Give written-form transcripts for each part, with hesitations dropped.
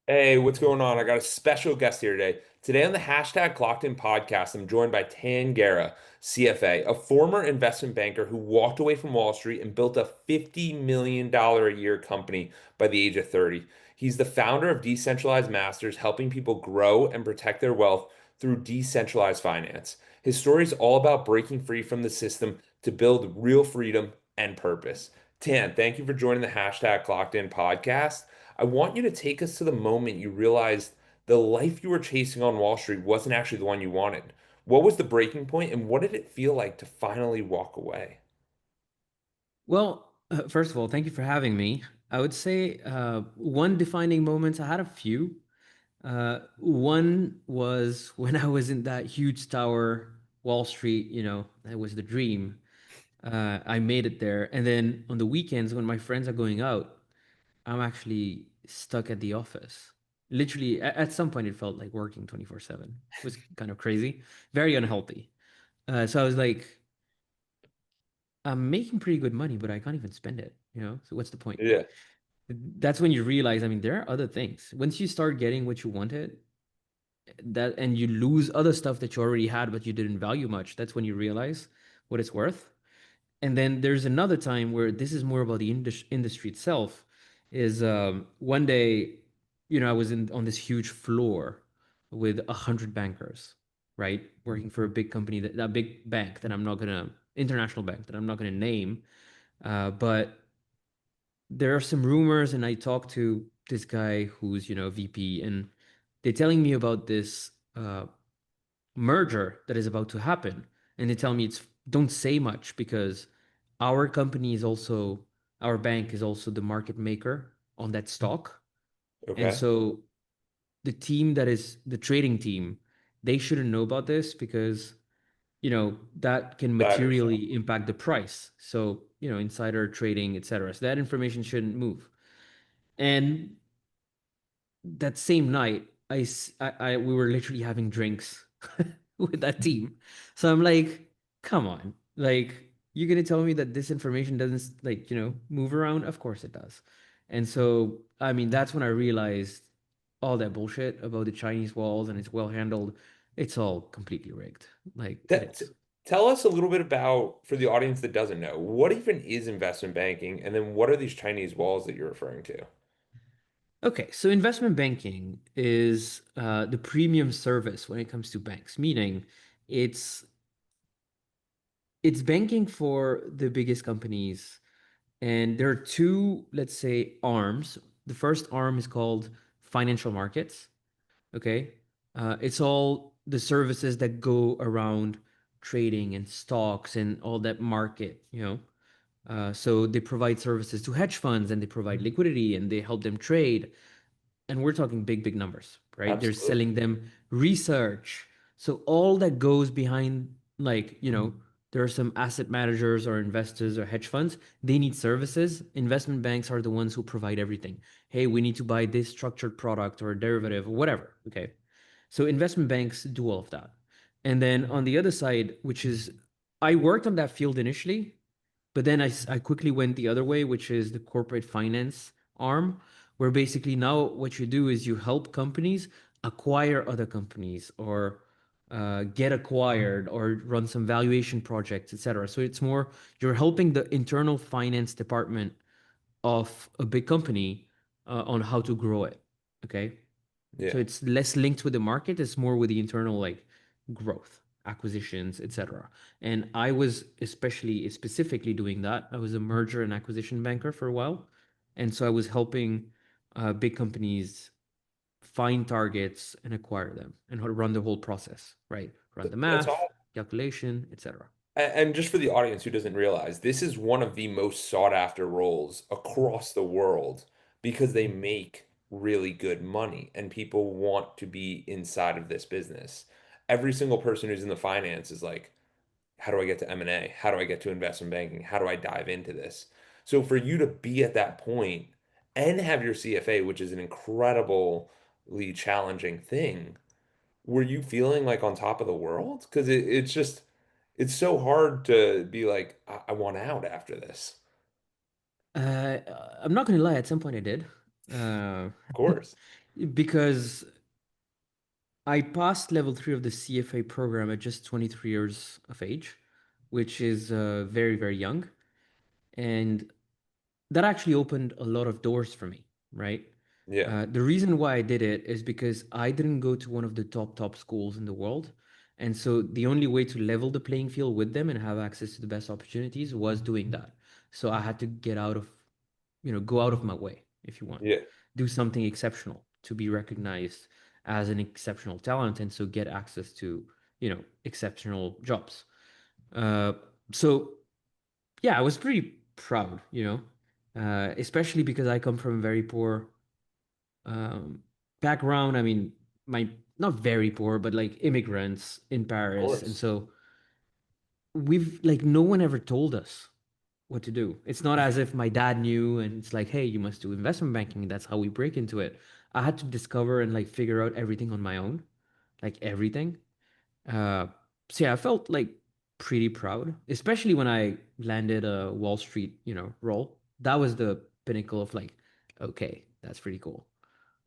Hey, what's going on? I got a special guest here today. Today on the hashtag Clockedin podcast, I'm joined by Gera, CFA, a former investment banker who walked away from Wall Street and built a $50 million a year company by the age of 30. He's the founder of Decentralized Masters, helping people grow and protect their wealth through decentralized finance. His story is all about breaking free from the system to build real freedom and purpose. Thank you for joining the hashtag Clockedin podcast. I want you to take us to the moment you realized the life you were chasing on Wall Street wasn't actually the one you wanted. What was the breaking point, and what did it feel like to finally walk away? Well, first of all, thank you for having me. I would say one defining moment, I had a few. One was when I was in that huge tower, Wall Street, that was the dream. I made it there. And then on the weekends, when my friends are going out, I'm actually stuck at the office. Literally, at some point, it felt like working 24/7. It was kind of crazy, very unhealthy. So I was like, I'm making pretty good money, but I can't even spend it, So what's the point? Yeah. That's when you realize, I mean, there are other things. Once you start getting what you wanted, that and you lose other stuff that you already had but you didn't value much, that's when you realize what it's worth. And then there's another time where this is more about the industry itself. Is one day, I was in on this huge floor with 100 bankers, right, working for a big company, that big bank that I'm not gonna international bank that I'm not gonna name, but there are some rumors, and I talked to this guy who's, VP, and they're telling me about this merger that is about to happen. And they tell me it's don't say much because our company is also our bank is also the market maker on that stock. And Okay. so the team that is the trading team, they shouldn't know about this because that can That makes sense. materially impact the price. So, insider trading, etc. So that information shouldn't move. And that same night, we were literally having drinks with that team. So I'm like, come on, like you're gonna tell me that this information doesn't like move around? Of course it does. And so I mean that's when I realized all that bullshit about the Chinese walls and it's well handled. It's all completely rigged. Like it T- t- is. Tell us a little bit about, for the audience that doesn't know, what even is investment banking, and then what are these Chinese walls that you're referring to? Okay, so investment banking is the premium service when it comes to banks, meaning it's it's banking for the biggest companies. And there are two, let's say, arms. The first arm is called financial markets. Okay. It's all the services that go around trading and stocks and all that market. So they provide services to hedge funds and they provide liquidity and they help them trade, and we're talking big, big numbers, right? They're Absolutely. selling them research. So all that goes behind, like, there are some asset managers or investors or hedge funds. They need services. Investment banks are the ones who provide everything. Hey, we need to buy this structured product or derivative or whatever. Okay. So investment banks do all of that. And then on the other side, which is, I worked on that field initially, but then I quickly went the other way, which is the corporate finance arm, where basically now what you do is you help companies acquire other companies or get acquired or run some valuation projects, etc. So it's more you're helping the internal finance department of a big company on how to grow it. Okay. So Yeah. it's less linked with the market, it's more with the internal like growth, acquisitions, etc. And I was especially specifically doing that. I was a merger and acquisition banker for a while. And so I was helping big companies find targets and acquire them and how to run the whole process, right? Run the That's math, all. calculation, etc. And just for the audience who doesn't realize, this is one of the most sought after roles across the world because they make really good money and people want to be inside of this business. Every single person who's in the finance is like, how do I get to M&A? How do I get to investment banking? How do I dive into this? So for you to be at that point and have your CFA, which is an incredibly challenging thing, were you feeling like on top of the world? Because it's just, it's so hard to be like, I want out after this. I'm not going to lie, at some point I did. Uh, Of course. Because I passed level 3 of the CFA program at just 23 years of age, which is very, very young. And that actually opened a lot of doors for me, right? Yeah, The reason why I did it is because I didn't go to one of the top schools in the world. And so the only way to level the playing field with them and have access to the best opportunities was doing that. So I had to get out of, go out of my way, if you want, yeah. do something exceptional to be recognized as an exceptional talent and so get access to, exceptional jobs. Uh, so yeah, I was pretty proud, especially because I come from a very poor um, background. I mean, my not very poor, but like immigrants in Of Paris, and course. so we've like no one ever told us what to do. It's not as if my dad knew, and it's like, hey, you must do investment banking. That's how we break into it. I had to discover and like figure out everything on my own, like everything. Uh, so yeah, I felt like pretty proud, especially when I landed a Wall Street, role. That was the pinnacle of like, okay, that's pretty cool.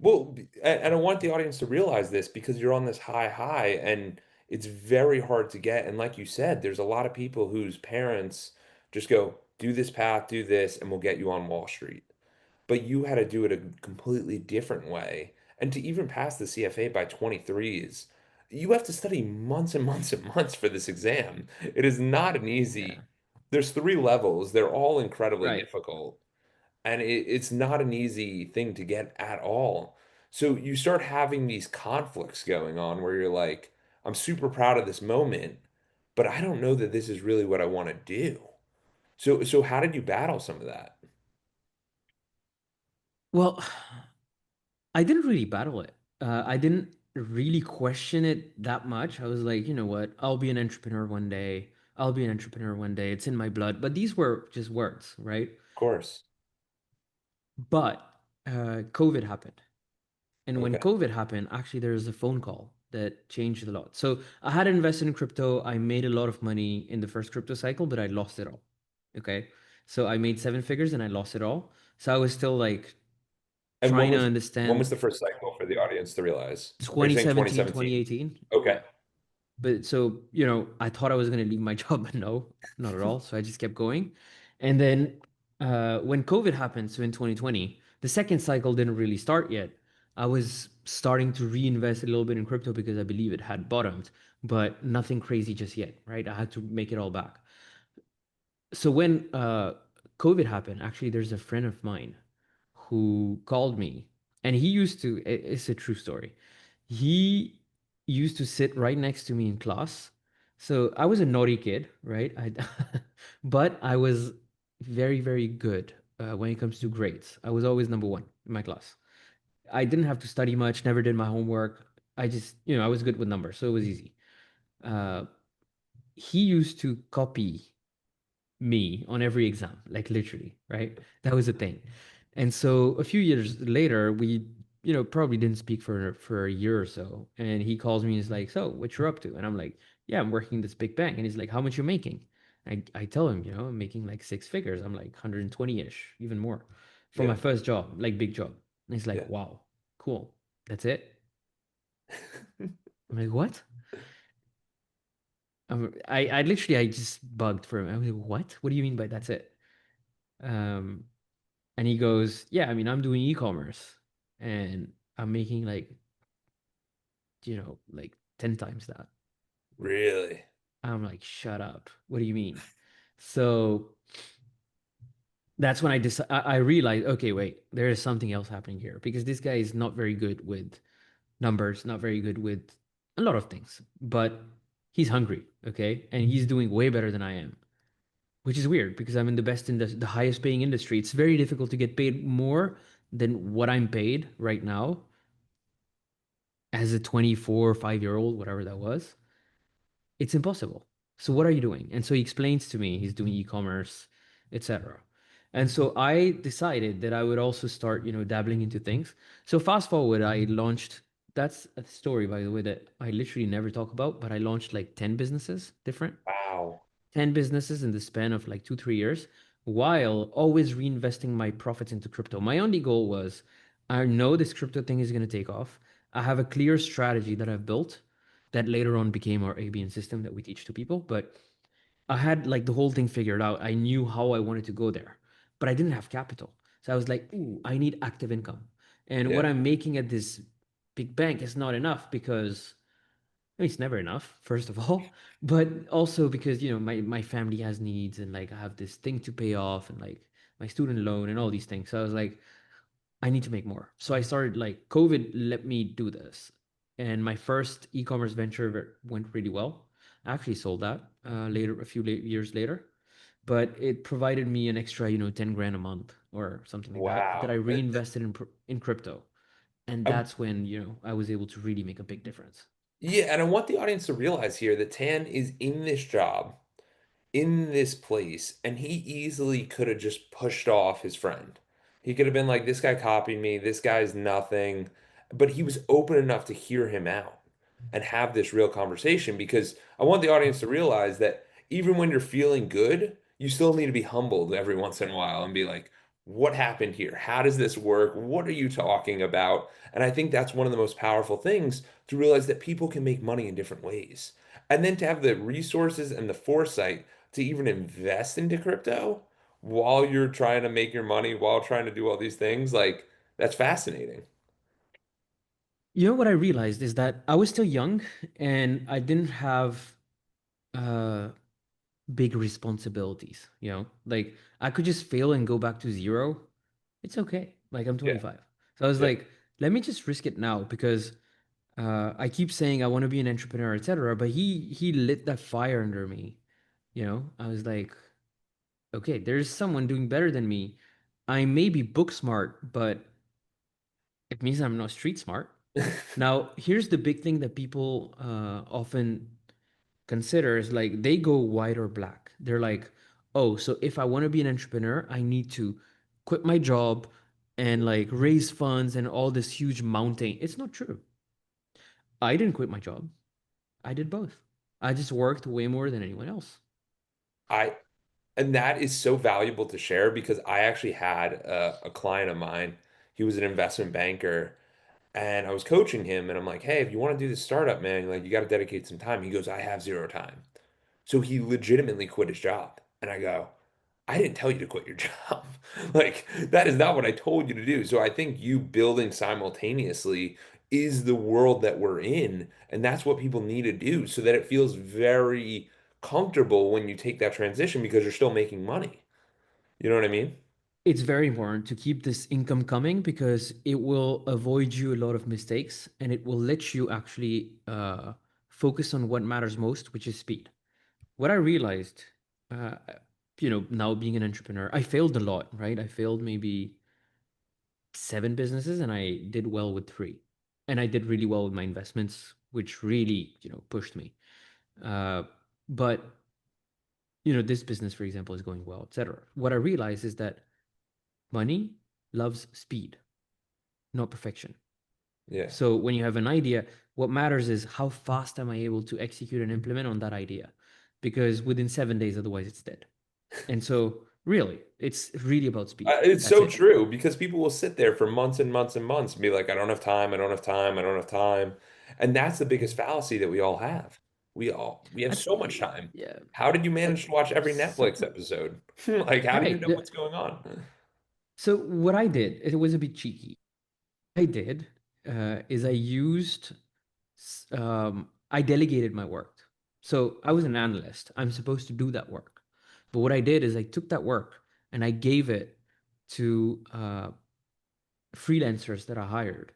Well, and I want the audience to realize this because you're on this high, and it's very hard to get. And like you said, there's a lot of people whose parents just go, do this path, do this, and we'll get you on Wall Street. But you had to do it a completely different way. And to even pass the CFA by 23s, you have to study months and months and months for this exam. It is not an Yeah. easy, there's three levels. They're all incredibly Right. difficult. And it's not an easy thing to get at all. So you start having these conflicts going on where you're like, I'm super proud of this moment, but I don't know that this is really what I want to do. So how did you battle some of that? Well, I didn't really battle it. I didn't really question it that much. I was like, you know what? I'll be an entrepreneur one day. I'll be an entrepreneur one day. It's in my blood. But these were just words, right? Of course. But COVID happened. And when Okay. COVID happened, actually, there was a phone call that changed a lot. So I had invested in crypto. I made a lot of money in the first crypto cycle, but I lost it all. Okay. So I made seven figures and I lost it all. So I was still like And trying to when was understand the first cycle for the audience to realize? Are you saying 2017, 2017? 2018. Okay. But so, I thought I was going to leave my job, but no, not at all. So I just kept going. And then when COVID happened, so in 2020, the second cycle didn't really start yet. I was starting to reinvest a little bit in crypto because I believe it had bottomed, but nothing crazy just yet, right? I had to make it all back. So when COVID happened, actually, there's a friend of mine who called me, and he used to. It's a true story. He used to sit right next to me in class. So I was a naughty kid, right? But I was very, very good when it comes to grades. I was always number one in my class. I didn't have to study much, never did my homework. I just, I was good with numbers, so it was easy. Uh, he used to copy me on every exam, like literally, right? That was the thing. And so a few years later, we, probably didn't speak for a year or so. And he calls me and he's like, "So, what you're up to?" And I'm like, "Yeah, I'm working this big bank." And he's like, "How much you making?" I tell him, I'm making like six figures. I'm like 120-ish, even more for Yeah. my first job, like big job. And he's like, Yeah. "Wow, cool. That's it." I'm like, "What?" I literally I just bugged for him. I was like, "What? What do you mean by that's it?" Um, And he goes, "Yeah, I mean, I'm doing e-commerce and I'm making like, like 10 times that." Really? I'm like, "Shut up. What do you mean?" So that's when I realized, okay, wait, there is something else happening here because this guy is not very good with numbers, not very good with a lot of things, but he's hungry, okay? And he's doing way better than I am, which is weird because I'm in the best in the highest paying industry. It's very difficult to get paid more than what I'm paid right now as a 24 5-year-old, whatever that was. It's impossible. So what are you doing? And so he explains to me he's doing e-commerce, etc. And so I decided that I would also start, dabbling into things. So fast forward, I launched, that's a story, by the way, that I literally never talk about, but I launched like 10 businesses, different Wow. 10 businesses in the span of like 2, 3 years, while always reinvesting my profits into crypto. My only goal was I know this crypto thing is going to take off. I have a clear strategy that I've built that later on became our ABN system that we teach to people. But I had like the whole thing figured out. I knew how I wanted to go there, but I didn't have capital. So I was like, ooh, I need active income. And what Yeah. I'm making at this big bank is not enough because I mean, it's never enough, first of all, but also because, my family has needs and like I have this thing to pay off and like my student loan and all these things. So I was like, I need to make more. So I started like COVID let me do this. And my first e-commerce venture went really well. I actually sold that later, a few years later, but it provided me an extra, 10 grand a month or something like that I Wow. reinvested in crypto. And I, that's when, I was able to really make a big difference. yeah, and I want the audience to realize here that Tan is in this job, in this place, and he easily could have just pushed off his friend. He could have been like, this guy copied me, this guy's nothing. But he was open enough to hear him out and have this real conversation because I want the audience to realize that even when you're feeling good, you still need to be humbled every once in a while and be like, what happened here? How does this work? What are you talking about? And I think that's one of the most powerful things to realize that people can make money in different ways. And then to have the resources and the foresight to even invest into crypto while you're trying to make your money, while trying to do all these things, like that's fascinating. You know what I realized is that I was still young and I didn't have uh big responsibilities, Like I could just fail and go back to zero. It's okay. Like I'm Yeah. 25. So I was Yeah. like, let me just risk it now because I keep saying I want to be an entrepreneur, etc. But he lit that fire under me. I was like, okay, there's someone doing better than me. I may be book smart, but it means I'm not street smart. Now, here's the big thing that people often consider is like they go white or black. They're like, oh, so if I want to be an entrepreneur, I need to quit my job and like raise funds and all this huge mountain. It's not true. I didn't quit my job. I did both. I just worked way more than anyone else. I And that is so valuable to share because I actually had a client of mine. He was an investment banker, and I was coaching him, and I'm like, "Hey, if you want to do this startup, man, like you got to dedicate some time." He goes, "I have zero time." So he legitimately quit his job, and I go, "I didn't tell you to quit your job. Like that is not what I told you to do." So I think you building simultaneously is the world that we're in, and that's what people need to do so that it feels very comfortable when you take that transition because you're still making money. You know what I mean? It's very important to keep this income coming because it will avoid you a lot of mistakes and it will let you actually focus on what matters most, which is speed. What I realized, uh, now being an entrepreneur, I failed a lot, right? I failed maybe 7 businesses and I did well with 3. And I did really well with my investments, which really, pushed me. Uh, but, this business, for example, is going well, etc. What I realized is that money loves speed, not perfection. Yeah. So when you have an idea, what matters is how fast am I able to execute and implement on that idea? Because within 7 days, otherwise it's dead. And so really, it's really about speed. It's That's so it. true because people will sit there for months and months and months and be like, I don't have time, I don't have time, I don't have time. And that's the biggest fallacy that we all have. We have That's so much time. yeah. How did you manage to watch every Netflix So episode? Like, how do you right. know what's going on? So what I did, it was a bit cheeky. I did is I delegated my work. So I was an analyst. I'm supposed to do that work. But what I did is I took that work and I gave it to freelancers that I hired.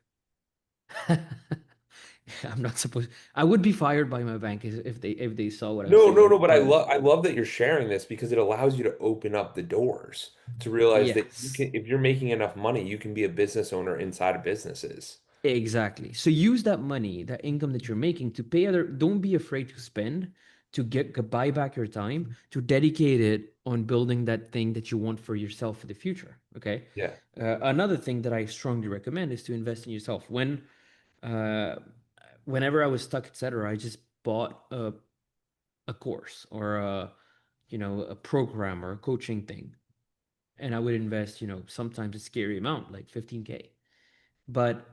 I'm not supposed. I would be fired by my bank if they saw what I was No, no, doing. no, but But I love that you're sharing this because it allows you to open up the doors to realize that you yes, can, if you're making enough money, you can be a business owner inside of businesses. exactly. So use that money, that income that you're making to pay other. Don't be afraid to spend to buy back your time to dedicate it on building that thing that you want for yourself for the future. Okay. Yeah. Another thing that I strongly recommend is to invest in yourself. Uh, Whenever I was stuck, etc., I just bought a course or a program or a coaching thing, and I would invest, sometimes a scary amount like 15K. but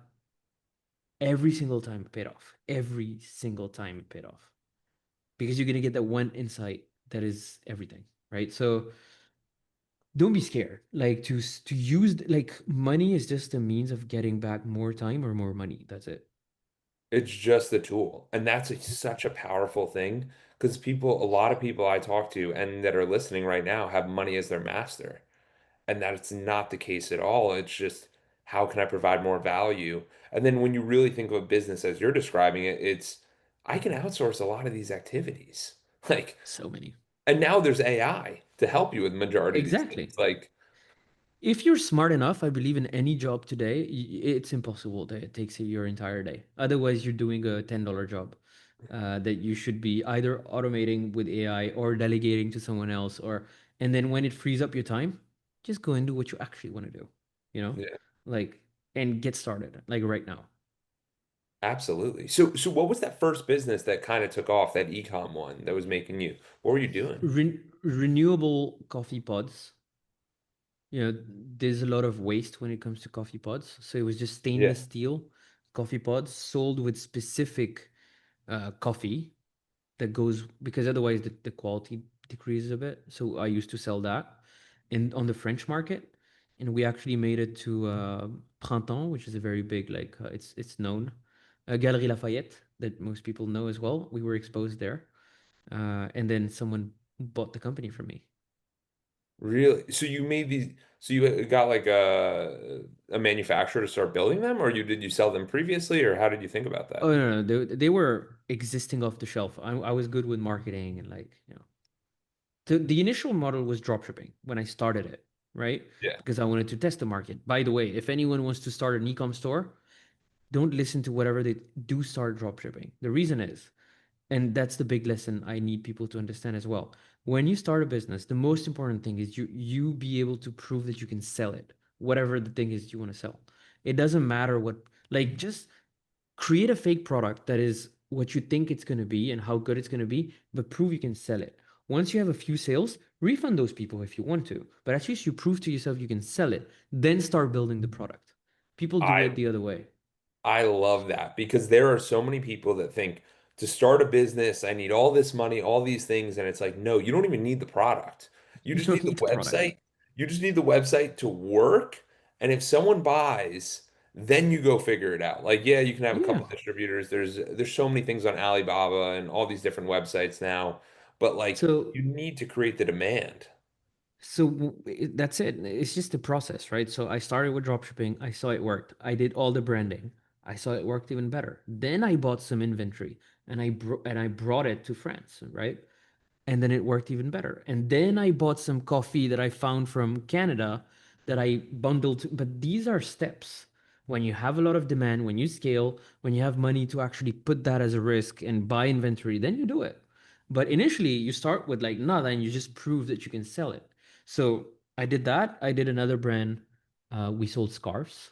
every single time it paid off. Every single time it paid off because you're gonna get that one insight that is everything, right? So don't be scared. Like to use like money is just a means of getting back more time or more money. That's it. It's just the tool. And such a powerful thing because a lot of people I talk to and that are listening right now have money as their master. And that's not the case at all. It's just how can I provide more value? And then when you really think of a business as you're describing it, it's I can outsource a lot of these activities. Like, So many. and now there's AI to help you with the majority of these Exactly. things. Like, If you're smart enough, I believe in any job today, it's impossible that it takes you your entire day. Otherwise, you're doing a $10 job that you should be either automating with AI or delegating to someone else, or and then when it frees up your time, just go and do what you actually want to do, you know, yeah, like and get started like right now. absolutely. So what was that first business that kind of took off, that e-com one that was making you? What were you doing? Renewable coffee pods. You know, there's a lot of waste when it comes to coffee pods. So it was just Yeah. stainless steel coffee pods sold with specific coffee that goes because otherwise the quality decreases a bit. So I used to sell that in on the French market, and we actually made it to Printemps, which is a very big like it's known, Galerie Lafayette that most people know as well. We were exposed there, and then someone bought the company from me. Really? So you made these, so you got like a manufacturer to start building them, or did you sell them previously, or how did you think about Oh that? no, no, they were existing off the shelf. I was good with marketing and like the initial model was dropshipping when I started it, right? Yeah. Because I wanted to test the market. By the way, if anyone wants to start an e-com store, don't listen to whatever they do start dropshipping. The reason is, and that's the big lesson I need people to understand as well. When you start a business, the most important thing is you be able to prove that you can sell it, whatever the thing is you want to sell. It doesn't matter what, like just create a fake product that is what you think it's going to be and how good it's going to be, but prove you can sell it. Once you have a few sales, refund those people if you want to, but at least you prove to yourself you can sell it, then start building the product. People do I it the other way. I love that because there are so many people that think to start a business, I need all this money, all these things. And it's like, no, you don't even need the product. You You just don't need the need the product. website. You just need the website to work. And if someone buys, then you go figure it out. Like, yeah, you can have a Yeah. couple distributors. There's so many things on Alibaba and all these different websites now, but like So you need to create the demand. that's it. It's just a process, right? So I started with dropshipping. I saw it worked. I did all the branding. I saw it worked even better. Then I bought some inventory and I brought it to France, right? And then it worked even better. And then I bought some coffee that I found from Canada that I bundled. But these are steps. When you have a lot of demand, when you scale, when you have money to actually put that as a risk and buy inventory, then you do it. But initially, you start with like nada and you just prove that you can sell it. So I did that. I did another brand. We sold scarves.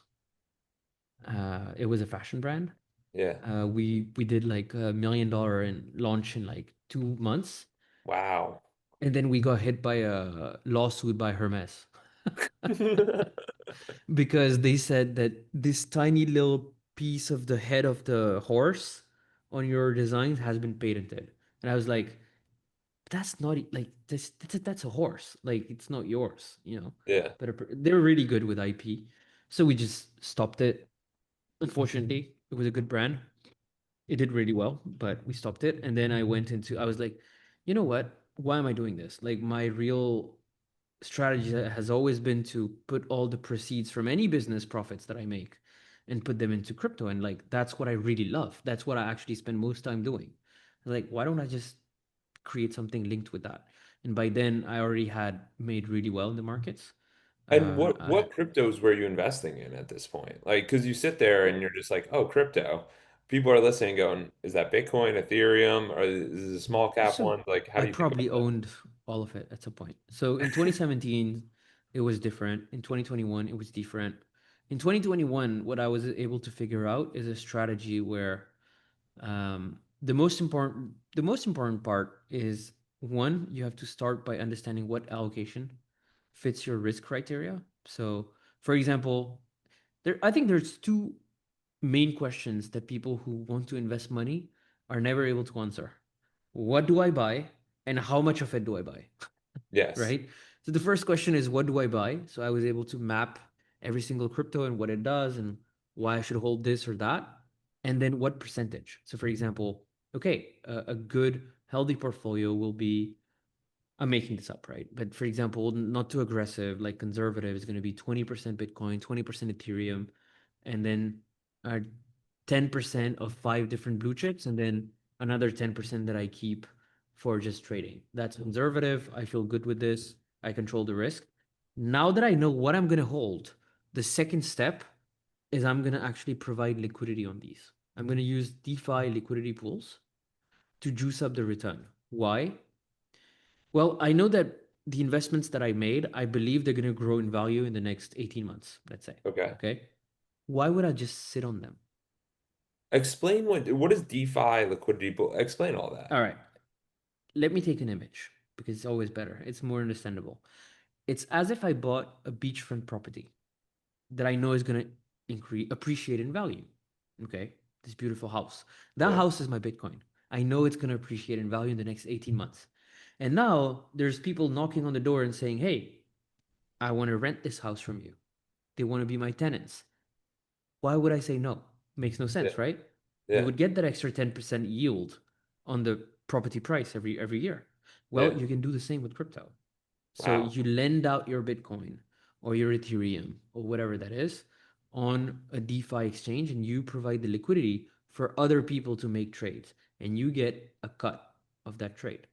It was a fashion brand. Yeah. We did like $1 million in launch in like 2 months, Wow. and then we got hit by a lawsuit by Hermes because they said that this tiny little piece of the head of the horse on your designs has been patented. And I was like, that's not like that's a horse. Like it's not yours, you know. Yeah. But they're really good with IP. So we just stopped it. Unfortunately, it was a good brand. It did really well, but we stopped it. And then I was like, you know what? Why am I doing this? Like my real strategy has always been to put all the proceeds from any business profits that I make and put them into crypto. And like that's what I really love. That's what I actually spend most time doing. Like, why don't I just create something linked with that? And by then I already had made really well in the markets. And Uh, what I, what cryptos were you investing in at this point? Like, because you sit there and you're just like, oh, crypto. People are listening, going, is that Bitcoin, Ethereum, or is this a small cap so one? Like, how I do you think probably about that? owned all of it at some point. So in 2017, it was different. In 2021, it was different. In 2021, what I was able to figure out is a strategy where the most important part is one, you have to start by understanding what allocation fits your risk criteria. So, for example, I think there's two main questions that people who want to invest money are never able to answer. What do I buy and how much of it do I buy? Yes. Right? So the first question is what do I buy? So I was able to map every single crypto and what it does and why I should hold this or that. And then what percentage? So for example, okay, a good healthy portfolio will be, I'm making this up, right? But for example, not too aggressive, like conservative is going to be 20% Bitcoin, 20% Ethereum, and then 10% of five different blue chips, and then another 10% that I keep for just trading. That's conservative. I feel good with this. I control the risk. Now that I know what I'm going to hold, the second step is I'm going to actually provide liquidity on these. I'm going to use DeFi liquidity pools to juice up the return. Why? Well, I know that the investments that I made, I believe they're going to grow in value in the next 18 months, let's say. Okay. Okay. Why would I just sit on them? Explain what is DeFi liquidity pool? Explain all that. All right. Let me take an image because it's always better. It's more understandable. It's as if I bought a beachfront property that I know is going to appreciate in value. Okay. This beautiful house. That Yeah. house is my Bitcoin. I know it's going to appreciate in value in the next 18 months. And now there's people knocking on the door and saying, hey, I want to rent this house from you. They want to be my tenants. Why would I say no? Makes no Yeah. sense, right? You Yeah. would get that extra 10% yield on the property price every year. Well, Yeah. you can do the same with crypto. So Wow. you lend out your Bitcoin or your Ethereum or whatever that is on a DeFi exchange and you provide the liquidity for other people to make trades and you get a cut of that trade.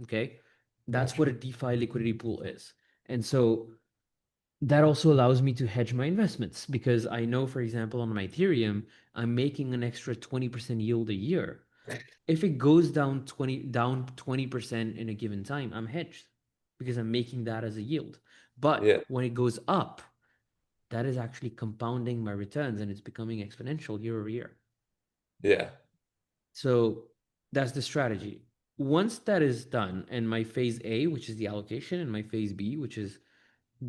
Okay? That's what Gotcha. a DeFi liquidity pool is. And so that also allows me to hedge my investments because I know, for example, on my Ethereum, I'm making an extra 20% yield a year. If it goes down 20% in a given time, I'm hedged because I'm making that as a yield. But Yeah. when it goes up, that is actually compounding my returns and it's becoming exponential year over year. Yeah. So that's the strategy. Once that is done, and my phase A, which is the allocation, and my phase B, which is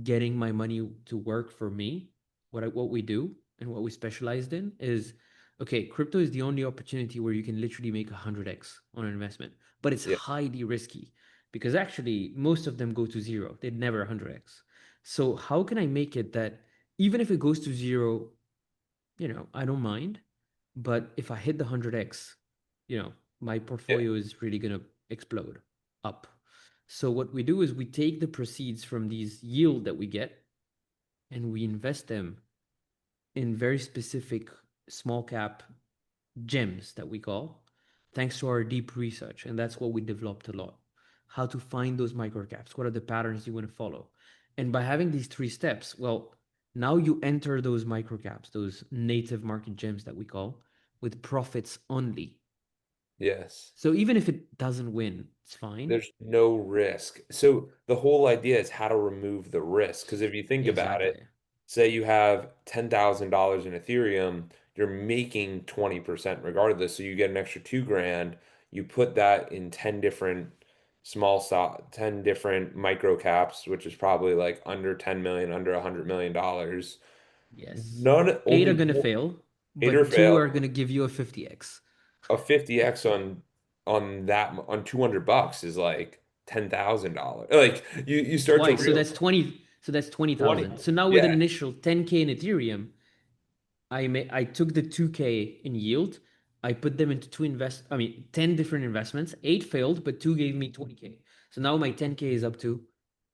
getting my money to work for me, what we do and what we specialized in is okay, crypto is the only opportunity where you can literally make 100x on an investment, but it's Yeah. highly risky because actually most of them go to zero. They'd never 100x. So how can I make it that even if it goes to zero, I don't mind, but if I hit the 100x, my Yeah. portfolio is really going to explode up. So what we do is we take the proceeds from these yield that we get and we invest them in very specific small cap gems that we call, thanks to our deep research. And that's what we developed a lot. How to find those micro caps. What are the patterns you want to follow? And by having these three steps, well, now you enter those micro caps, those native market gems that we call, with profits only. Yes. So even if it doesn't win, it's fine. There's no risk. So the whole idea is how to remove the risk. Because if you think about it, Exactly. say you have $10,000 in Ethereum, you're making 20% regardless. So you get an extra 2 grand. You put that in 10 different 10 different micro caps, which is probably like under 10 million, under $100 million. Yes. None, Eight are only going to fail, eight or but two fail. are going to give you a 50x. A 50x on 200 bucks is like $10,000. Like you start to Twice. So real that's 20. So that's 20. 20,000. So now with an Yeah, initial 10K in Ethereum, I took the 2K in yield. I put them into 10 different investments. Eight failed, but two gave me 20K. So now my 10K is up to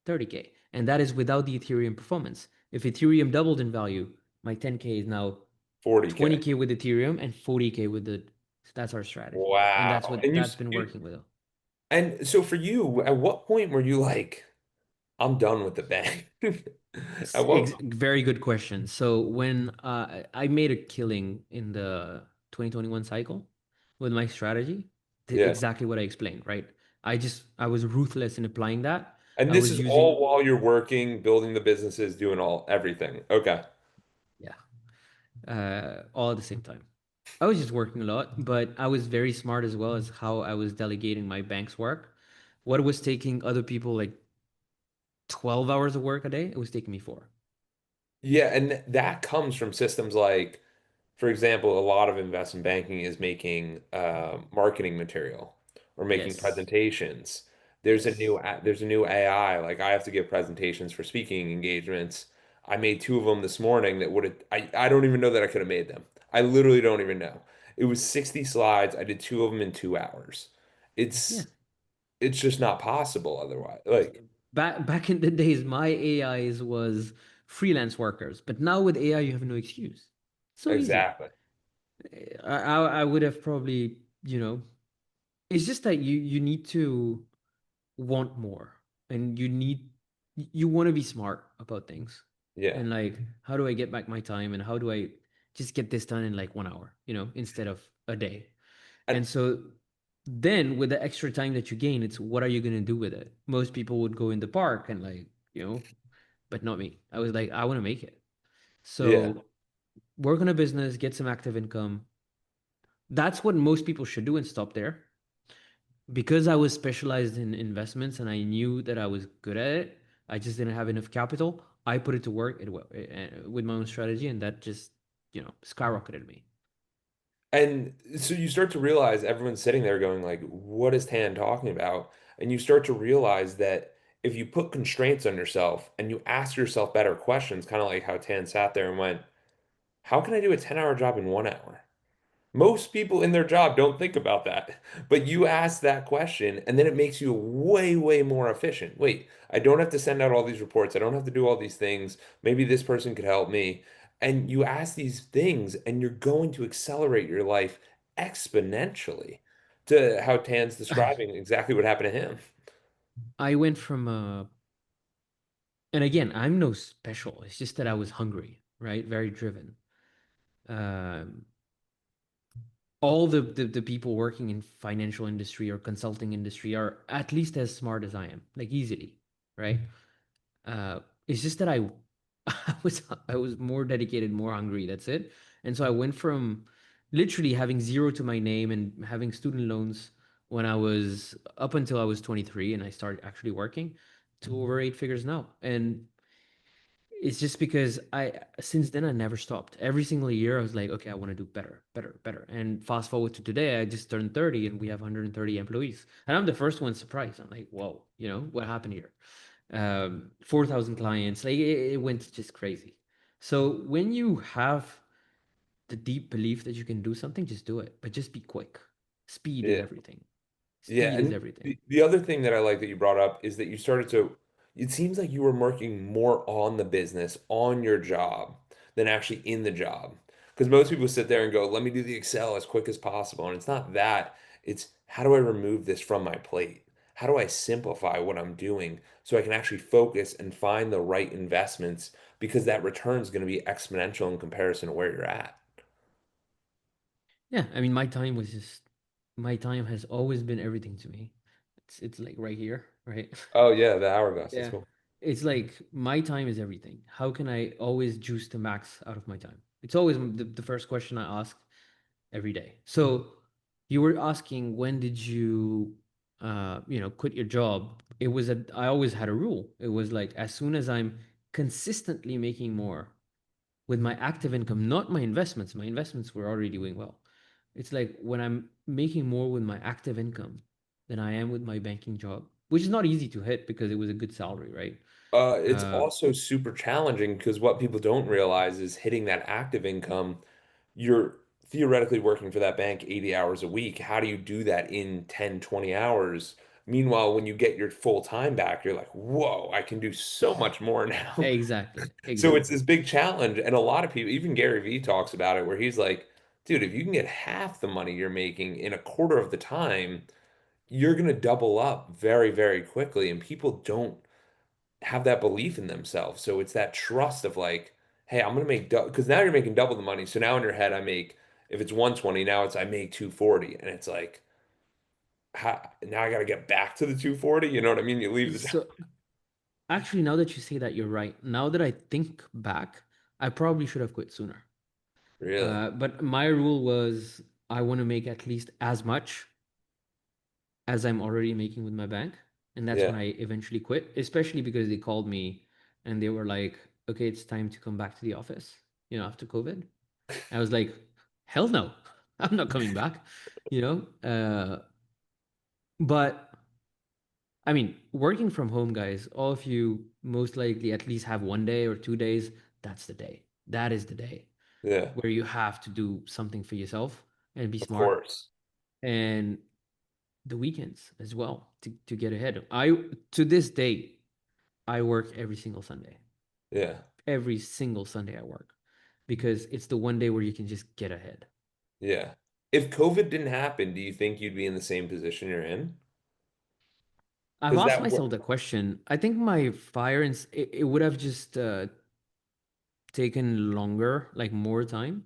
30K. And that is without the Ethereum performance. If Ethereum doubled in value, my 10K is now 40K. 20K with Ethereum and 40K with the. That's our strategy. And Wow. And that's been working with it. and so for you, at what point were you like, I'm done with the bank? At what Very good question. So when I made a killing in the 2021 cycle with my strategy, Yeah. exactly what I explained, right? I was ruthless in applying that. And I this was is using all while you're working, building the businesses, doing everything. Okay. yeah, all at the same time. I was just working a lot, but I was very smart as well as how I was delegating my bank's work. What was taking other people like 12 hours of work a day, it was taking me 4. Yeah, and that comes from systems like, for example, a lot of investment banking is making marketing material or making Yes. presentations. Yes. There's a new AI. Like I have to give presentations for speaking engagements. I made two of them this morning that would have I don't even know that I could have made them. I literally don't even know. It was 60 slides. I did two of them in 2 hours. Yeah. It's it's just not possible otherwise. Like Back in the days, my AIs was freelance workers, but now with AI, you have no excuse. So easy. exactly. I would have probably, you know, it's just that you need to want more, and you want to be smart about things, Yeah. and like, how do I get back my time, and how do I just get this done in like 1 hour, instead of a day. And And so then with the extra time that you gain, it's what are you going to do with it? Most people would go in the park and like, but not me. I was like, I want to make it. yeah. So work on a business, get some active income. That's what most people should do and stop there. Because I was specialized in investments and I knew that I was good at it, I just didn't have enough capital. I put it to work with my own strategy, and that just, skyrocketed me. And so you start to realize everyone's sitting there going like, what is Tan talking about? And you start to realize that if you put constraints on yourself and you ask yourself better questions, kind of like how Tan sat there and went, how can I do a 10-hour job in 1 hour? Most people in their job don't think about that. But you ask that question, and then it makes you way, way more efficient. Wait, I don't have to send out all these reports. I don't have to do all these things. Maybe this person could help me. And you ask these things, and you're going to accelerate your life exponentially to how Tan's describing exactly what happened to him. I went from and again, I'm no special. It's just that I was hungry, right? Very driven. Um, all the people working in financial industry or consulting industry are at least as smart as I am, like easily, right? Uh, it's just that I was more dedicated, more hungry. That's it. And so I went from literally having zero to my name and having student loans when I was up until I was 23 and I started actually working to over eight figures now. And it's just because since then I never stopped. Every single year I was like, okay, I want to do better, better, better. And fast forward to today, I just turned 30 and we have 130 employees. And I'm the first one surprised. I'm like, whoa, what happened here? 4,000 clients, like it went just crazy. So when you have the deep belief that you can do something, just do it, but just be quick. Speed is Yeah. everything. Yeah, Speed is and everything. the other thing that I like that you brought up is that you started to, it seems like you were working more on the business, on your job, than actually in the job. Because most people sit there and go, let me do the Excel as quick as possible. And it's not that, it's how do I remove this from my plate? How do I simplify what I'm doing so I can actually focus and find the right investments because that return is going to be exponential in comparison to where you're at. Yeah, I mean, my time has always been everything to me. It's like right here, right? Oh yeah, the hourglass. That's Yeah. cool. It's like my time is everything. How can I always juice the max out of my time? It's always the first question I ask every day. So you were asking when did you quit your job? I always had a rule. It was like as soon as I'm consistently making more with my active income, not my investments. My investments were already doing well. It's like when I'm making more with my active income than I am with my banking job, which is not easy to hit because it was a good salary, right? It's Uh, also super challenging because what people don't realize is hitting that active income, you're theoretically working for that bank 80 hours a week. How do you do that in 10, 20 hours? Meanwhile, when you get your full time back, you're like, whoa, I can do so much more now. exactly, So it's exactly. this big challenge. And a lot of people, even Gary Vee talks about it, where he's like, dude, if you can get half the money you're making in a quarter of the time, you're going to double up very, very quickly. And people don't have that belief in themselves. So it's that trust of like, hey, I'm gonna make double because now you're making double the money. So now in your head, I make if it's 120, now it's I make 240, and it's like, now I gotta get back to the 240. You know what I mean? You leave the job. So actually, now that you say that, you're right. Now that I think back, I probably should have quit sooner. Really? But my rule was I want to make at least as much as I'm already making with my bank. And that's when Yeah. I eventually quit, especially because they called me and they were like, okay, it's time to come back to the office, after COVID. I was like, hell no, I'm not coming back, you know? But I mean, working from home, guys, all of you most likely at least have 1 day or 2 days. That's the day. That is the day Yeah, where you have to do something for yourself and be of smart. course. And the weekends as well to get ahead. To this day, I work every single Sunday. Yeah, Every single Sunday I work because it's the one day where you can just get ahead. yeah. If COVID didn't happen, do you think you'd be in the same position you're in? I've Because asked that myself work. the question. I think my fire and it would have just taken longer, like more time,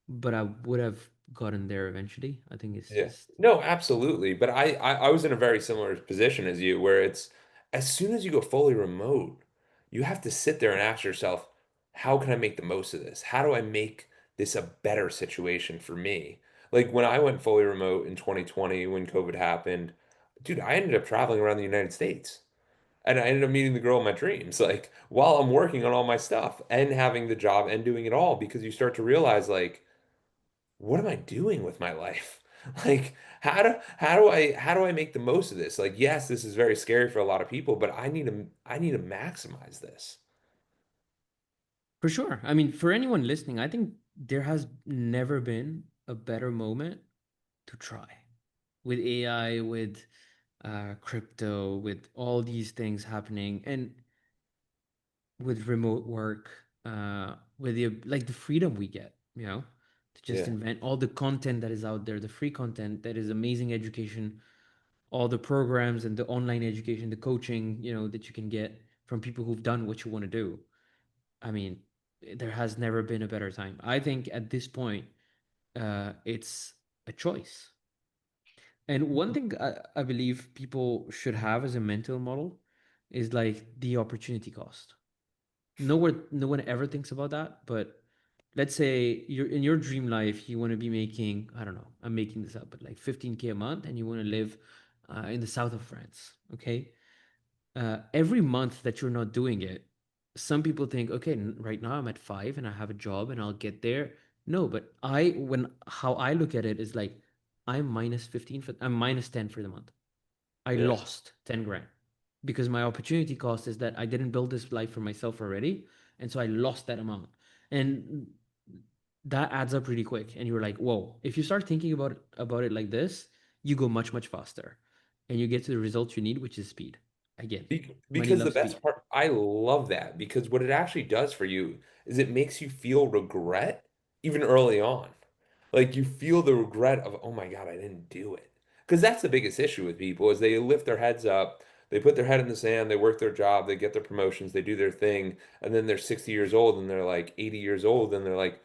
but I would have gotten there eventually. I think it's Yeah. just No, absolutely. But I was in a very similar position as you, where it's as soon as you go fully remote, you have to sit there and ask yourself, how can I make the most of this? How do I make this a better situation for me? Like when I went fully remote in 2020 when COVID happened, dude, I ended up traveling around the United States. And I ended up meeting the girl of my dreams, like while I'm working on all my stuff and having the job and doing it all, because you start to realize like what am I doing with my life? Like, how do I make the most of this? Like, yes, this is very scary for a lot of people, but I need to maximize this. for sure. I mean, for anyone listening, I think there has never been a better moment to try with AI, with crypto, with all these things happening, and with remote work, with the freedom we get, to just Yeah. invent all the content that is out there, the free content that is amazing education, all the programs and the online education, the coaching, that you can get from people who've done what you want to do. I mean, there has never been a better time. I think at this point, it's a choice. And one thing I believe people should have as a mental model is like the opportunity cost. No one ever thinks about that, but let's say you're in your dream life, you want to be making, I don't know, I'm making this up, but like 15K a month, and you want to live in the south of France. Okay. Every month that you're not doing it, some people think, okay, right now I'm at 5 and I have a job and I'll get there. No, but how I look at it is like, I'm minus 10 for the month. I Yeah. lost 10 grand because my opportunity cost is that I didn't build this life for myself already. And so I lost that amount. And that adds up really quick. And you're like, whoa, if you start thinking about it like this, you go much, much faster and you get to the result you need, which is speed. Again, money Because the loves best speed. part, I love that because what it actually does for you is it makes you feel regret even early on. Like you feel the regret of, oh my God, I didn't do it. Because that's the biggest issue with people is they lift their heads up, they put their head in the sand, they work their job, they get their promotions, they do their thing, and then they're 60 years old and they're like 80 years old and they're like,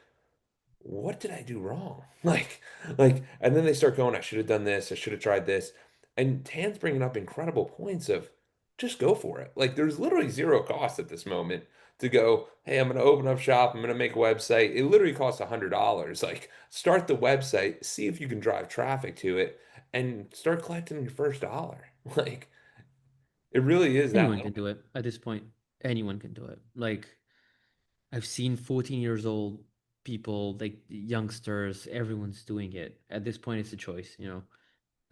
what did I do wrong? And then they start going, I should have done this, I should have tried this. And Tan's bringing up incredible points of just go for it. Like, there's literally zero cost at this moment to go, hey, I'm going to open up shop, I'm going to make a website. It literally costs $100. Like, start the website, see if you can drive traffic to it, and start collecting your first dollar. Like, it really is that Anyone can little. do it at this point. Anyone can do it. Like, I've seen 14 years old people, like youngsters, everyone's doing it. At this point, it's a choice, And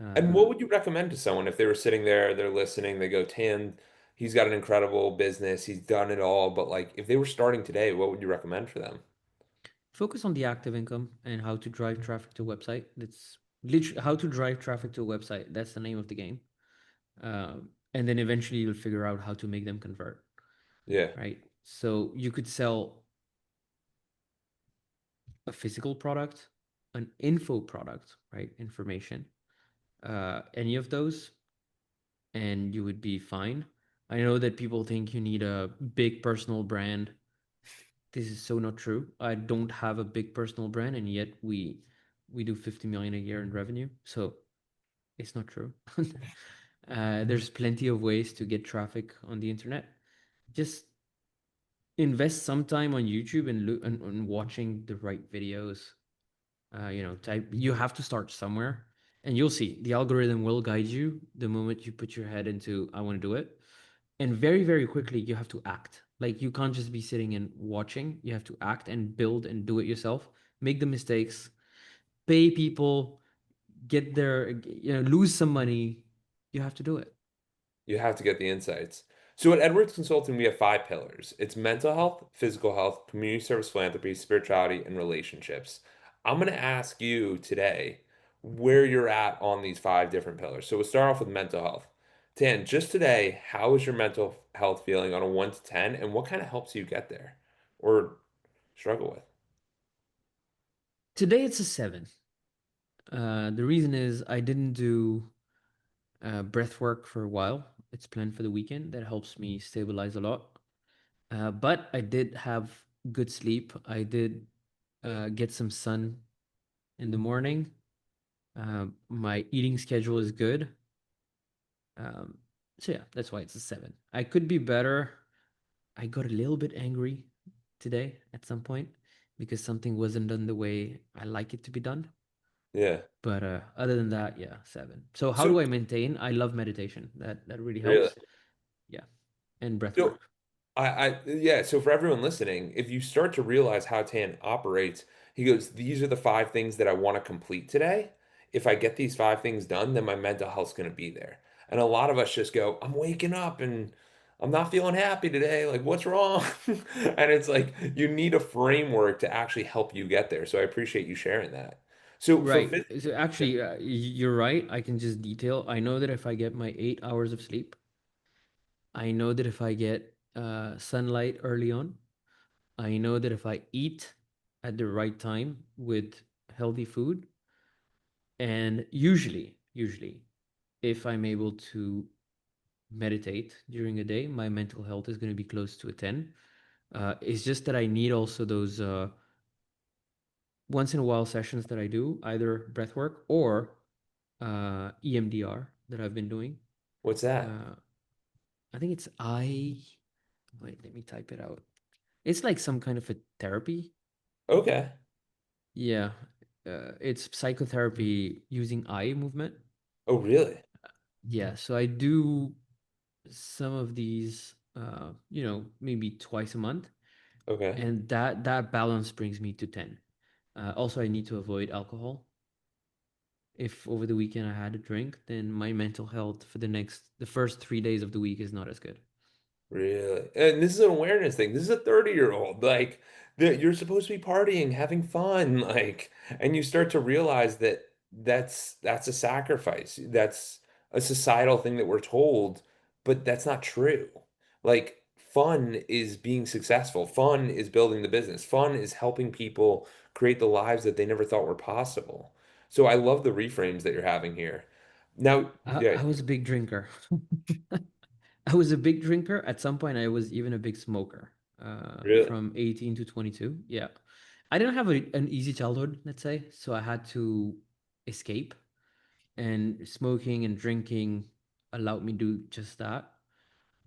Uh, what would you recommend to someone if they were sitting there, they're listening, they go, Tan, he's got an incredible business, he's done it all, but like if they were starting today, what would you recommend for them? Focus on the active income and how to drive traffic to a website. That's literally how to drive traffic to a website. That's the name of the game. And then eventually you'll figure out how to make them convert, Yeah. right? So you could sell a physical product, an info product, right? Information, any of those, and you would be fine. I know that people think you need a big personal brand. This is so not true. I don't have a big personal brand, and yet we do 50 million a year in revenue. So it's not true. There's plenty of ways to get traffic on the internet. Just invest some time on YouTube and look and watching the right videos. Type. You have to start somewhere, and you'll see the algorithm will guide you the moment you put your head into I want to do it, and very very quickly you have to act. Like you can't just be sitting and watching. You have to act and build and do it yourself. Make the mistakes, pay people, get there, lose some money. You have to do it. You have to get the insights. So at Edwards Consulting, we have five pillars. It's mental health, physical health, community service, philanthropy, spirituality, and relationships. I'm going to ask you today where you're at on these five different pillars. So we'll start off with mental health. Tan, just today, how is your mental health feeling on a 1 to 10, and what kind of helps you get there or struggle with? Today it's a 7. The reason is I didn't do breath work for a while. It's planned for the weekend. That helps me stabilize a lot. But I did have good sleep. I did get some sun in the morning. My eating schedule is good. Um, so yeah, that's why it's a 7. I could be better. I got a little bit angry today at some point because something wasn't done the way I like it to be done. Yeah. But other than that, yeah, 7. So how So do I maintain? I love meditation. That really really, helps. Yeah, and breath so work. yeah, so for everyone listening, if you start to realize how Tan operates, he goes, these are the five things that I want to complete today. If I get these five things done, then my mental health's going to be there. And a lot of us just go, I'm waking up and I'm not feeling happy today. Like, what's wrong? And it's like you need a framework to actually help you get there. So I appreciate you sharing that. So for Right. phys- So yeah, actually, you're right. I can just detail. I know that if I get my 8 hours of sleep, I know that if I get sunlight early on, I know that if I eat at the right time with healthy food, and usually, if I'm able to meditate during a day, my mental health is going to be close to a 10. It's just that I need also those once in a while sessions that I do, either breath work or EMDR that I've been doing. what's that? Uh, I think it's wait, let me type it out. It's like some kind of a therapy. Okay. Yeah. It's psychotherapy using eye movement. Oh, really? Yeah. So I do some of these, maybe twice a month. Okay. And that balance brings me to 10. Also, I need to avoid alcohol. If over the weekend I had a drink, then my mental health for the first 3 days of the week is not as good. Really? And this is an awareness thing. This is a 30-year-old. Like that you're supposed to be partying, having fun, like, and you start to realize that that's a sacrifice. That's a societal thing that we're told, but that's not true. Like fun is being successful. Fun is building the business. Fun is helping people create the lives that they never thought were possible. So I love the reframes that you're having here. Now, yeah, I was a big drinker. I was a big drinker. At some point, I was even a big smoker. really. From 18 to 22. Yeah, I didn't have an easy childhood, let's say, so I had to escape, and smoking and drinking allowed me to do just that.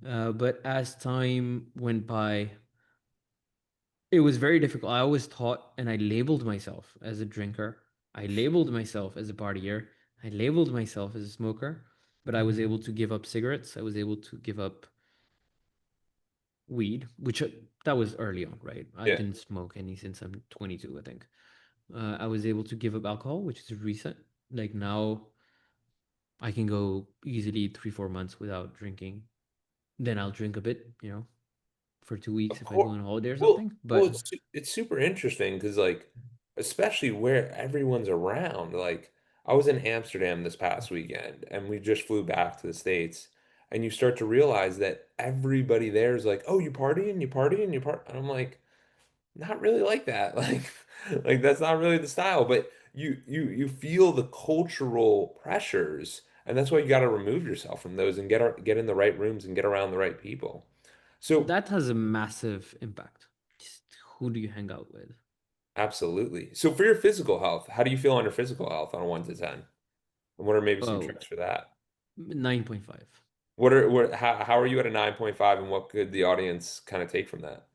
But as time went by, it was very difficult. I always thought, and I labeled myself as a drinker. I labeled myself as a partier. I labeled myself as a smoker. But I was able to give up cigarettes. I was able to give up weed, which that was early on, right? I Yeah. didn't smoke any since I'm 22, I think. I was able to give up alcohol, which is recent. Like now, I can go easily 3, 4 months without drinking. Then I'll drink a bit, for 2 weeks Of if I go course. on holiday or Well, something. well, But it's super interesting because like, especially where everyone's around. Like, I was in Amsterdam this past weekend, and we just flew back to the States, and you start to realize that everybody there is like, "Oh, you partying, you partying, you part," and I'm like, not really like that. Like that's not really the style. But you feel the cultural pressures, and that's why you got to remove yourself from those and get in the right rooms and get around the right people. So. that has a massive impact. Just who do you hang out with? Absolutely. So for your physical health, how do you feel on your physical health on a 1 to 10? And what are maybe some Oh, tricks for that? 9.5. How are you at a 9.5 and what could the audience kind of take from that?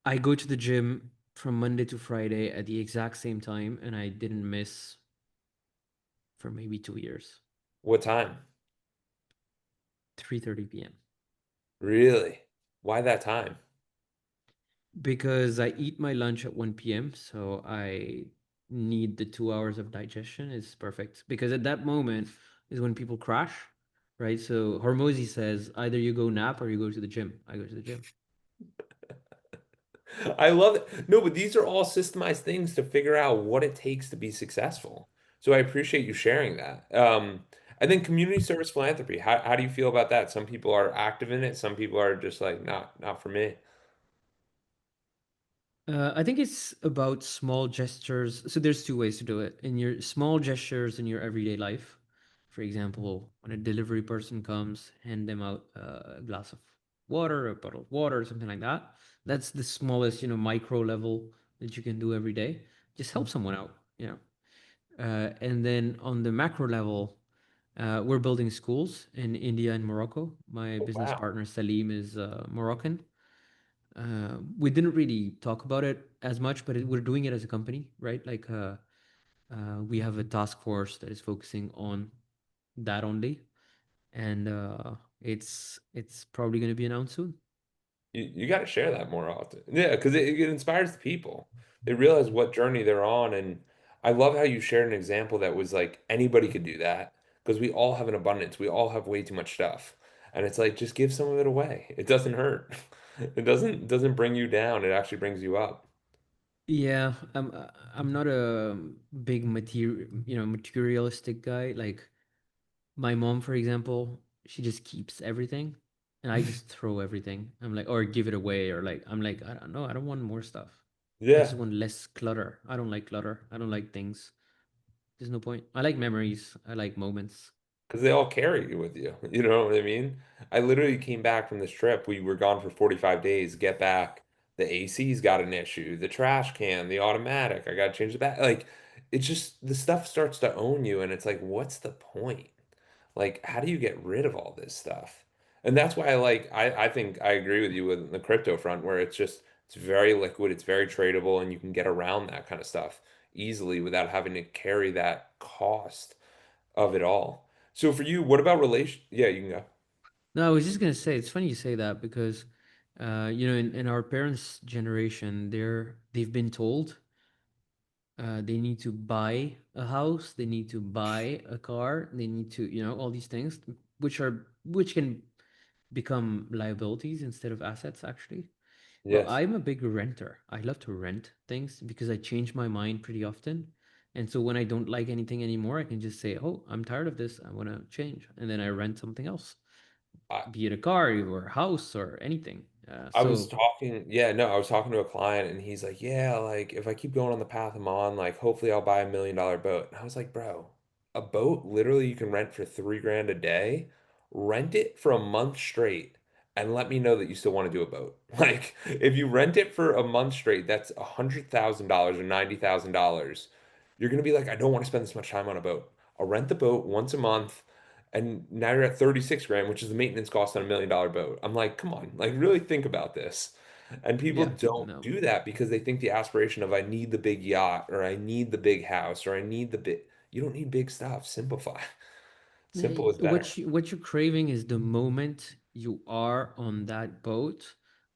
I go to the gym from Monday to Friday at the exact same time, and I didn't miss for maybe 2 years. What time? 3:30 p.m. Really? Why that time? Because I eat my lunch at 1 p.m., so I need the 2 hours of digestion. It's perfect because at that moment is when people crash, right? So Hormozy says either you go nap or you go to the gym. I go to the gym. I love it. No, but these are all systemized things to figure out what it takes to be successful. So I appreciate you sharing that. And then community service philanthropy. How do you feel about that? Some people are active in it. Some people are just like, not for me. I think it's about small gestures. So there's two ways to do it. In your small gestures in your everyday life, for example, when a delivery person comes, hand them out a glass of water, a bottle of water, or something like that. That's the smallest, micro level that you can do every day. Just help someone out. And then on the macro level, we're building schools in India and Morocco. My Oh, business wow. partner Salim is Moroccan. We didn't really talk about it as much, but we're doing it as a company, right? Like we have a task force that is focusing on that only, and it's probably going to be announced soon. You got to share that more often. Yeah, because it inspires the people. They realize what journey they're on. And I love how you shared an example that was like anybody could do that because we all have an abundance. We all have way too much stuff. And it's like just give some of it away. It doesn't hurt. It doesn't bring you down. It actually brings you up. Yeah, I'm not a big materialistic guy. Like my mom, for example, she just keeps everything, and I just throw everything. I'm like, or give it away, or like I'm like, I don't know, I don't want more stuff. I Yeah. just want less clutter. I don't like clutter. I don't like things. There's no point. I like memories. I like moments. Because they all carry you with you. You know what I mean? I literally came back from this trip. We were gone for 45 days. Get back. The AC's got an issue. The trash can, the automatic. I got to change the back. Like, it's just the stuff starts to own you. And it's like, what's the point? Like, how do you get rid of all this stuff? And that's why I think I agree with you with the crypto front, where it's very liquid, it's very tradable, and you can get around that kind of stuff easily without having to carry that cost of it all. So for you, what about relation? Yeah, you can go. No, I was just gonna say it's funny you say that because, in our parents' generation, they've been told they need to buy a house, they need to buy a car, they need to, all these things, which can become liabilities instead of assets, actually. Well, Yes. I'm a big renter. I love to rent things because I change my mind pretty often. And so when I don't like anything anymore, I can just say, "Oh, I'm tired of this. I want to change." And then I rent something else, I, be it a car or a house or anything. I was So talking, yeah, no, I was talking to a client and he's like, yeah, like if I keep going on the path I'm on, like hopefully I'll buy $1 million boat. And I was like, bro, a boat literally you can rent for 3 grand a day. Rent it for a month straight and let me know that you still want to do a boat. Like if you rent it for a month straight, that's $100,000 or $90,000. You're gonna be like, I don't want to spend this much time on a boat. I'll rent the boat once a month and now you're at 36 grand, which is the maintenance cost on $1 million boat. I'm like, come on, like really think about this. And people yeah, don't no. do that because they think the aspiration of I need the big yacht or I need the big house or I need the big, you don't need big stuff. Simplify. Simple is better. What you're craving is the moment you are on that boat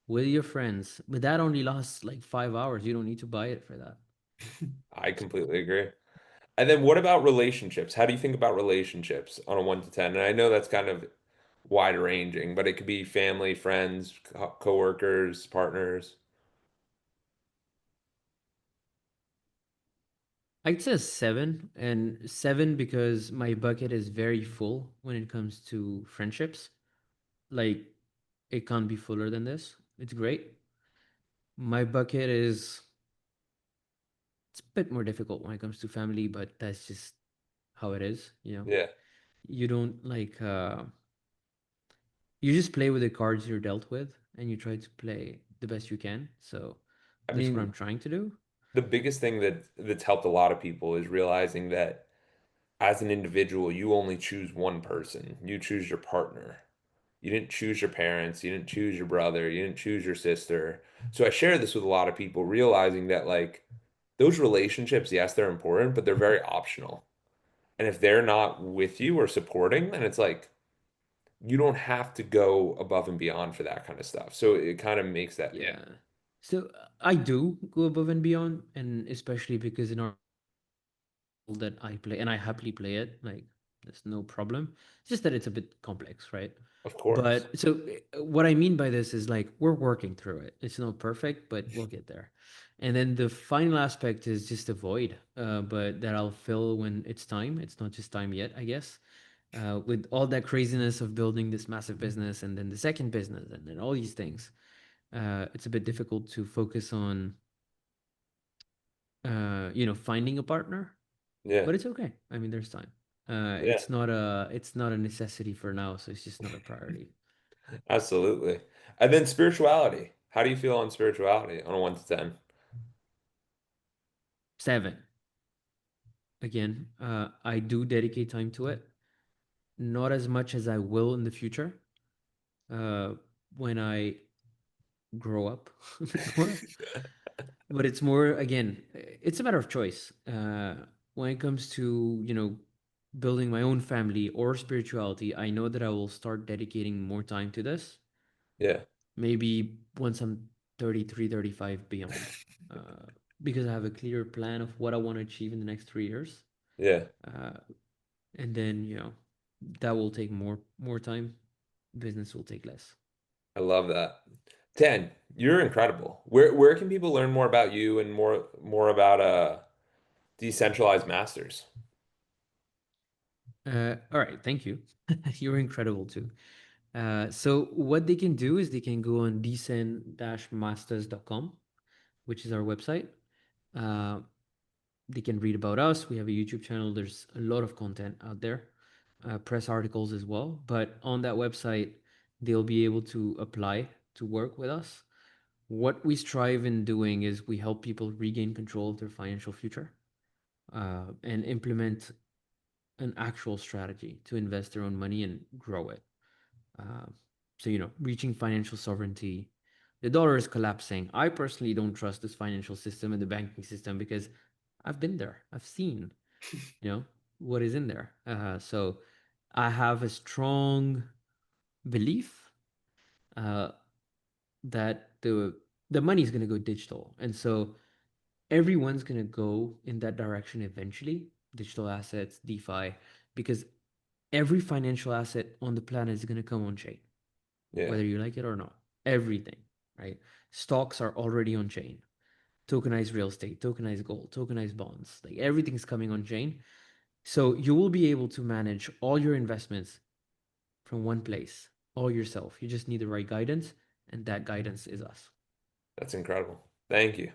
with your friends. But that only lasts like 5 hours. You don't need to buy it for that. I completely agree. And then what about relationships? How do you think about relationships on a 1 to 10? And I know that's kind of wide ranging, but it could be family, friends, coworkers, partners. I'd say seven, and seven because my bucket is very full when it comes to friendships. Like, it can't be fuller than this. It's great. My bucket is it's a bit more difficult when it comes to family, but that's just how it is. Yeah. You don't you just play with the cards you're dealt with and you try to play the best you can. So I that's what mean, I'm trying to do. the biggest thing that's helped a lot of people is realizing that as an individual, you only choose one person. You choose your partner. You didn't choose your parents, you didn't choose your brother, you didn't choose your sister. So I share this with a lot of people, realizing that like those relationships, yes, they're important, but they're very optional. And if they're not with you or supporting, then it's like you don't have to go above and beyond for that kind of stuff. So it kind of makes that, yeah, Yeah. So I do go above and beyond, and especially because in our that I play and I happily play it, like there's no problem. It's just that it's a bit complex, right? of course. But so what I mean by this is like we're working through it. It's not perfect, but we'll get there. And then the final aspect is just a void, but that I'll fill when it's time. It's not just time yet, I guess. With all that craziness of building this massive business and then the second business and then all these things, it's a bit difficult to focus on, finding a partner, Yeah. but it's okay. I mean, there's time. Yeah. It's not a necessity for now, so it's just not a priority. Absolutely. And then spirituality. How do you feel on spirituality on a 1 to 10? 7. Again, I do dedicate time to it, not as much as I will in the future, uh, when I grow up a bit more. But it's more, again, it's a matter of choice. When it comes to, building my own family or spirituality, I know that I will start dedicating more time to this, Yeah. maybe once I'm 33, 35 beyond, because I have a clear plan of what I want to achieve in the next 3 years. Yeah. Uh, and then, that will take more time. Business will take less. I love that. 10, you're incredible. Where can people learn more about you and more about decentralized masters? All right, thank you. You're incredible too. So what they can do is they can go on decent-masters.com, which is our website. Uh, they can read about us. We have a YouTube channel. There's a lot of content out there, press articles as well. But on that website, they'll be able to apply to work with us. What we strive in doing is we help people regain control of their financial future, and implement an actual strategy to invest their own money and grow it. Uh, so, reaching financial sovereignty. The dollar is collapsing. I personally don't trust this financial system and the banking system because I've been there. I've seen, you know, what is in there. So I have a strong belief, uh, that the money is going to go digital. And so everyone's going to go in that direction eventually, digital assets, DeFi, because every financial asset on the planet is going to come on chain, Yeah, whether you like it or not. Everything, right? Stocks are already on chain. Tokenized real estate, tokenized gold, tokenized bonds, like everything's coming on chain. So you will be able to manage all your investments from one place, all yourself. You just need the right guidance, and that guidance is us. that's incredible. Thank you.